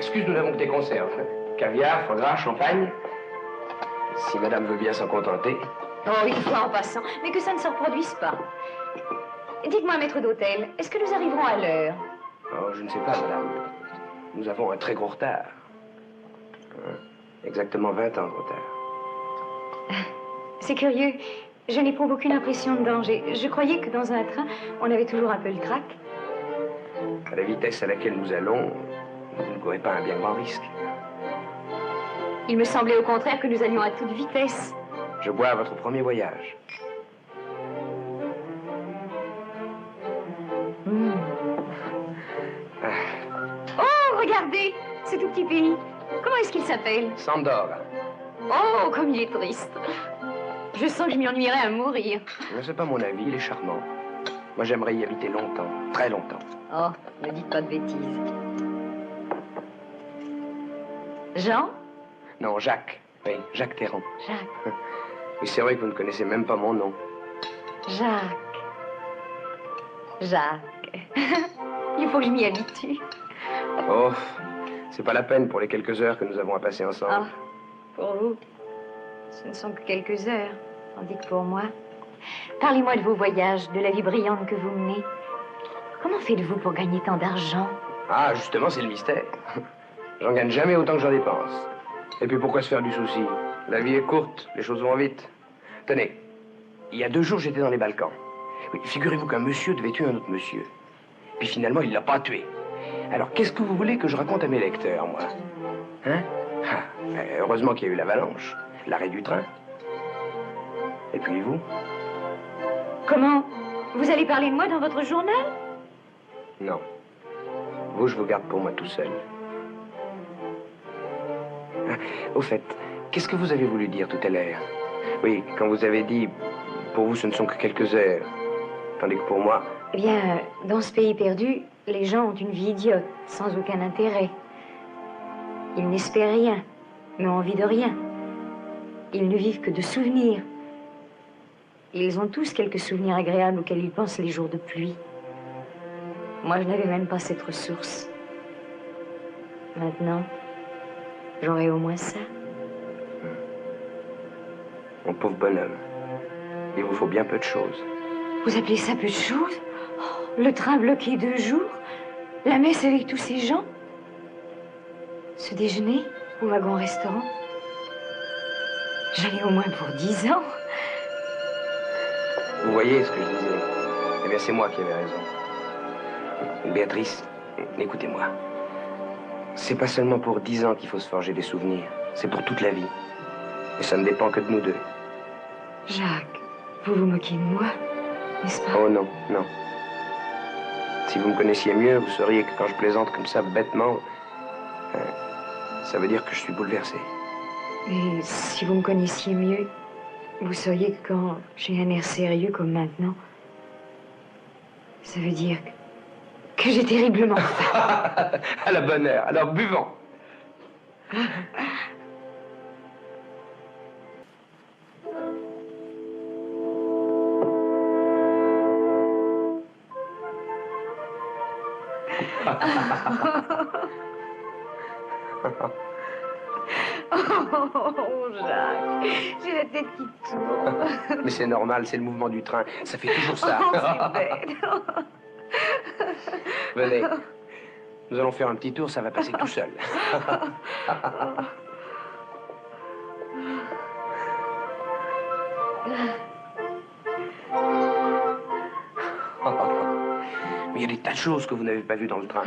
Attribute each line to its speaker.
Speaker 1: excuse, nous n'avons que des conserves. Caviar, foie gras, champagne. Si madame veut bien s'en contenter.
Speaker 2: Oh, une fois en passant, mais que ça ne se reproduise pas. Dites-moi, maître d'hôtel, est-ce que nous arriverons à l'heure?
Speaker 1: Oh, je ne sais pas, madame. Nous avons un très gros retard. Exactement 20 ans de retard.
Speaker 2: C'est curieux. Je n'éprouve aucune impression de danger. Je croyais que dans un train, on avait toujours un peu le trac.
Speaker 1: À la vitesse à laquelle nous allons, vous ne courez pas un bien grand risque.
Speaker 2: Il me semblait au contraire que nous allions à toute vitesse.
Speaker 1: Je bois à votre premier voyage.
Speaker 2: Oh, regardez, ce tout petit pays. Comment est-ce qu'il s'appelle?
Speaker 1: Sandor.
Speaker 2: Oh, comme il est triste. Je sens que je m'y ennuierais à mourir.
Speaker 1: Mais c'est pas mon avis, il est charmant. Moi, j'aimerais y habiter longtemps, très longtemps.
Speaker 2: Oh, ne dites pas de bêtises. Jean?
Speaker 1: Non, Jacques. Oui, Jacques Théron.
Speaker 2: Jacques.
Speaker 1: Oui, c'est vrai que vous ne connaissez même pas mon nom.
Speaker 2: Jacques. Jacques. Il faut que je m'y habitue.
Speaker 1: Oh, c'est pas la peine pour les quelques heures que nous avons à passer ensemble.
Speaker 2: Ah, pour vous, ce ne sont que quelques heures, tandis que pour moi... Parlez-moi de vos voyages, de la vie brillante que vous menez. Comment faites-vous pour gagner tant d'argent?
Speaker 1: Ah, justement, c'est le mystère. J'en gagne jamais autant que j'en dépense. Et puis pourquoi se faire du souci? La vie est courte, les choses vont vite. Tenez, il y a 2 jours, j'étais dans les Balkans. Oui, figurez-vous qu'un monsieur devait tuer un autre monsieur. Puis finalement, il ne l'a pas tué. Alors, qu'est-ce que vous voulez que je raconte à mes lecteurs, moi? Hein? Ah, heureusement qu'il y a eu l'avalanche, l'arrêt du train. Et puis vous?
Speaker 2: Comment? Vous allez parler de moi dans votre journal?
Speaker 1: Non. Vous, je vous garde pour moi tout seul. Ah, au fait, qu'est-ce que vous avez voulu dire tout à l'heure? Oui, quand vous avez dit, pour vous, ce ne sont que quelques heures, tandis que pour moi...
Speaker 2: Eh bien, dans ce pays perdu, les gens ont une vie idiote, sans aucun intérêt. Ils n'espèrent rien, n'ont envie de rien. Ils ne vivent que de souvenirs. Ils ont tous quelques souvenirs agréables auxquels ils pensent les jours de pluie. Moi, je n'avais même pas cette ressource. Maintenant, j'aurai au moins ça.
Speaker 1: Mon pauvre bonhomme, il vous faut bien peu de choses.
Speaker 2: Vous appelez ça peu de choses? Oh, le train bloqué 2 jours? La messe avec tous ces gens? Ce déjeuner au wagon-restaurant? J'en ai au moins pour 10 ans.
Speaker 1: Vous voyez ce que je disais? Eh bien, c'est moi qui avais raison. Béatrice, écoutez-moi. C'est pas seulement pour 10 ans qu'il faut se forger des souvenirs. C'est pour toute la vie. Et ça ne dépend que de nous deux.
Speaker 2: Jacques, vous vous moquez de moi, n'est-ce pas?
Speaker 1: Oh non, non. Si vous me connaissiez mieux, vous sauriez que quand je plaisante comme ça, bêtement, ça veut dire que je suis bouleversé.
Speaker 2: Et si vous me connaissiez mieux, vous sauriez que quand j'ai un air sérieux comme maintenant, ça veut dire que j'ai terriblement faim.
Speaker 1: À la bonne heure. Alors buvons.
Speaker 2: Oh, Jacques, j'ai la tête qui tourne.
Speaker 1: Mais c'est normal, c'est le mouvement du train. Ça fait toujours ça.
Speaker 2: Oh, c'est bête.
Speaker 1: Venez. Nous allons faire un petit tour, ça va passer tout seul. Mais il y a des tas de choses que vous n'avez pas vues dans le train.